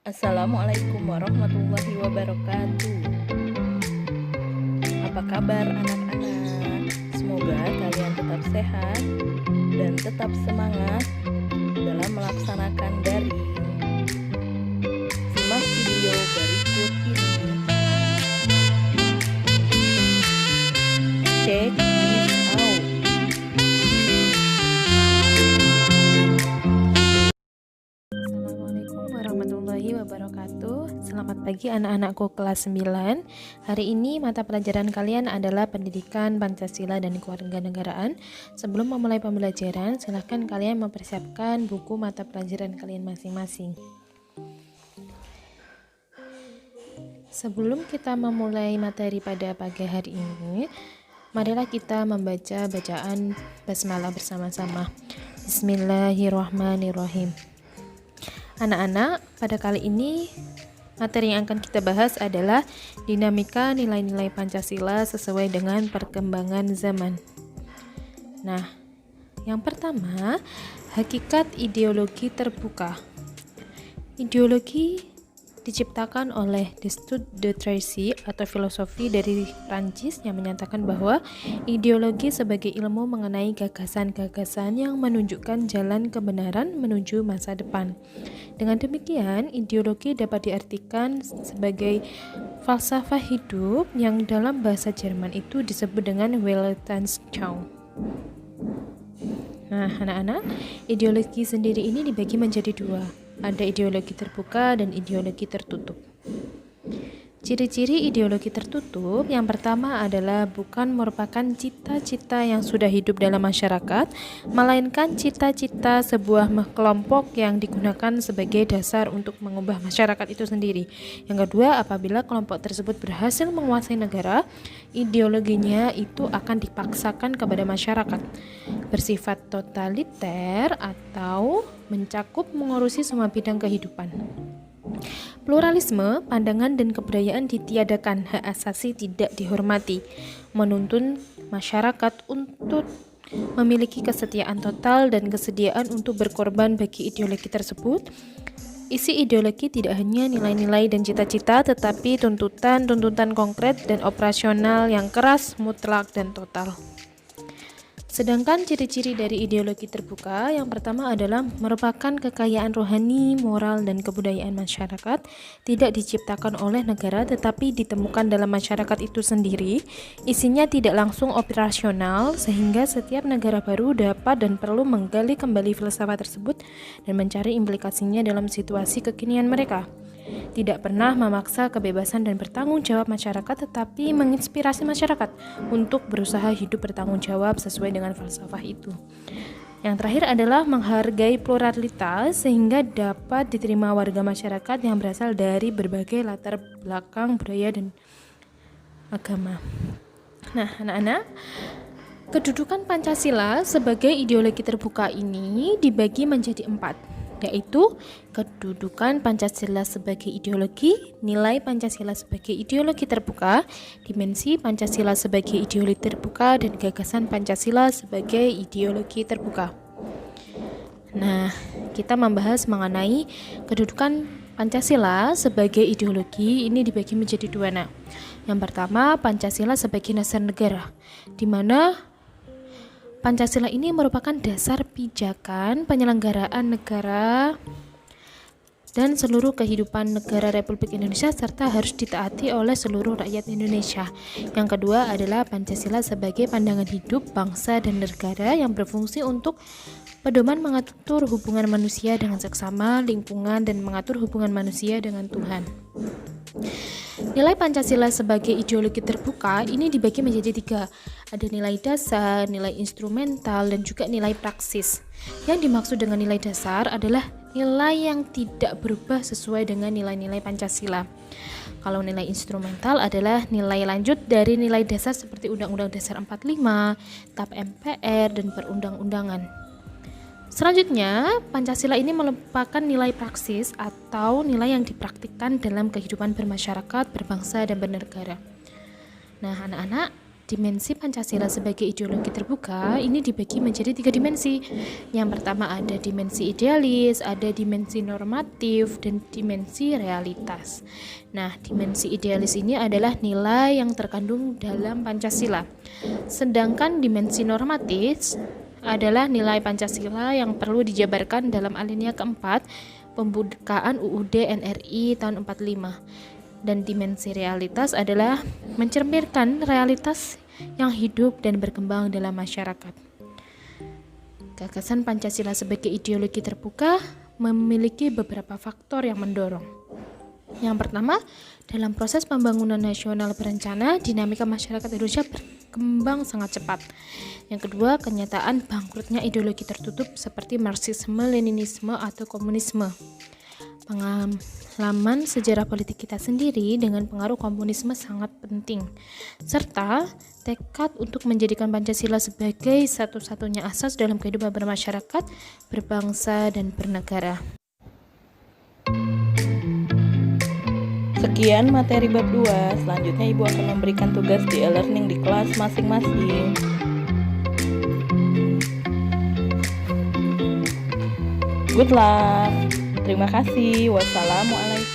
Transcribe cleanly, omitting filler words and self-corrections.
Assalamualaikum warahmatullahi wabarakatuh. Apa kabar anak-anak? Semoga kalian tetap sehat dan tetap semangat dalam melaksanakan daring. Simak video berikut ini. Check this out. Assalamualaikum warahmatullahi wabarakatuh. Selamat pagi anak-anakku kelas 9. Hari ini mata pelajaran kalian adalah Pendidikan Pancasila dan Kewarganegaraan. Sebelum memulai pembelajaran, silahkan kalian mempersiapkan buku mata pelajaran kalian masing-masing. Sebelum kita memulai materi pada pagi hari ini, marilah kita membaca bacaan basmalah bersama-sama. Bismillahirrahmanirrahim. Anak-anak, pada kali ini materi yang akan kita bahas adalah dinamika nilai-nilai Pancasila sesuai dengan perkembangan zaman. Nah, yang pertama, hakikat ideologi terbuka. Ideologi diciptakan oleh Destutt de Tracy atau filosofi dari Prancis yang menyatakan bahwa ideologi sebagai ilmu mengenai gagasan-gagasan yang menunjukkan jalan kebenaran menuju masa depan. Dengan demikian, ideologi dapat diartikan sebagai falsafah hidup yang dalam bahasa Jerman itu disebut dengan Weltanschauung. Nah, anak-anak, ideologi sendiri ini dibagi menjadi dua. Ada ideologi terbuka dan ideologi tertutup. Ciri-ciri ideologi tertutup yang pertama adalah bukan merupakan cita-cita yang sudah hidup dalam masyarakat, melainkan cita-cita sebuah kelompok yang digunakan sebagai dasar untuk mengubah masyarakat itu sendiri. Yang kedua, apabila kelompok tersebut berhasil menguasai negara, ideologinya itu akan dipaksakan kepada masyarakat, bersifat totaliter atau mencakup mengurusi semua bidang kehidupan. Pluralisme, pandangan dan kebudayaan ditiadakan, hak asasi tidak dihormati, menuntun masyarakat untuk memiliki kesetiaan total dan kesediaan untuk berkorban bagi ideologi tersebut. Isi ideologi tidak hanya nilai-nilai dan cita-cita, tetapi tuntutan konkret dan operasional yang keras, mutlak, dan total. Sedangkan ciri-ciri dari ideologi terbuka yang pertama adalah merupakan kekayaan rohani, moral, dan kebudayaan masyarakat, tidak diciptakan oleh negara tetapi ditemukan dalam masyarakat itu sendiri. Isinya tidak langsung operasional sehingga setiap negara baru dapat dan perlu menggali kembali filsafat tersebut dan mencari implikasinya dalam situasi kekinian mereka. Tidak pernah memaksa kebebasan dan bertanggung jawab masyarakat, tetapi menginspirasi masyarakat untuk berusaha hidup bertanggung jawab sesuai dengan falsafah itu. Yang terakhir adalah menghargai pluralitas sehingga dapat diterima warga masyarakat yang berasal dari berbagai latar belakang budaya dan agama. Nah, anak-anak, kedudukan Pancasila sebagai ideologi terbuka ini dibagi menjadi 4, yaitu kedudukan Pancasila sebagai ideologi, nilai Pancasila sebagai ideologi terbuka, dimensi Pancasila sebagai ideologi terbuka, dan gagasan Pancasila sebagai ideologi terbuka. Nah, kita membahas mengenai kedudukan Pancasila sebagai ideologi ini dibagi menjadi dua. Nah, yang pertama, Pancasila sebagai dasar negara, di mana Pancasila ini merupakan dasar pijakan penyelenggaraan negara dan seluruh kehidupan negara Republik Indonesia serta harus ditaati oleh seluruh rakyat Indonesia. Yang kedua adalah Pancasila sebagai pandangan hidup bangsa dan negara yang berfungsi untuk pedoman mengatur hubungan manusia dengan seksama, lingkungan, dan mengatur hubungan manusia dengan Tuhan. Nilai Pancasila sebagai ideologi terbuka ini dibagi menjadi 3. Ada nilai dasar, nilai instrumental, dan juga nilai praksis. Yang dimaksud dengan nilai dasar adalah nilai yang tidak berubah sesuai dengan nilai-nilai Pancasila. Kalau nilai instrumental adalah nilai lanjut dari nilai dasar seperti Undang-Undang Dasar 45, TAP MPR, dan perundang-undangan. Selanjutnya, Pancasila ini merupakan nilai praksis atau nilai yang dipraktikkan dalam kehidupan bermasyarakat, berbangsa, dan bernegara. Nah, anak-anak, dimensi Pancasila sebagai ideologi terbuka ini dibagi menjadi 3 dimensi. Yang pertama ada dimensi idealis, ada dimensi normatif, dan dimensi realitas. Nah, dimensi idealis ini adalah nilai yang terkandung dalam Pancasila. Sedangkan dimensi normatif adalah nilai Pancasila yang perlu dijabarkan dalam alinea keempat pembukaan UUD NRI tahun 45. Dan dimensi realitas adalah mencerminkan realitas yang hidup dan berkembang dalam masyarakat. Gagasan Pancasila sebagai ideologi terbuka memiliki beberapa faktor yang mendorong. Yang pertama, dalam proses pembangunan nasional berencana, dinamika masyarakat Indonesia berkembang sangat cepat. Yang kedua, kenyataan bangkrutnya ideologi tertutup seperti Marxisme, Leninisme, atau komunisme. Pengalaman sejarah politik kita sendiri dengan pengaruh komunisme sangat penting, serta tekad untuk menjadikan Pancasila sebagai satu-satunya asas dalam kehidupan bermasyarakat, berbangsa, dan bernegara. Sekian materi bab 2. Selanjutnya Ibu akan memberikan tugas di e-learning di kelas masing-masing. Good luck. Terima kasih. Wassalamualaikum.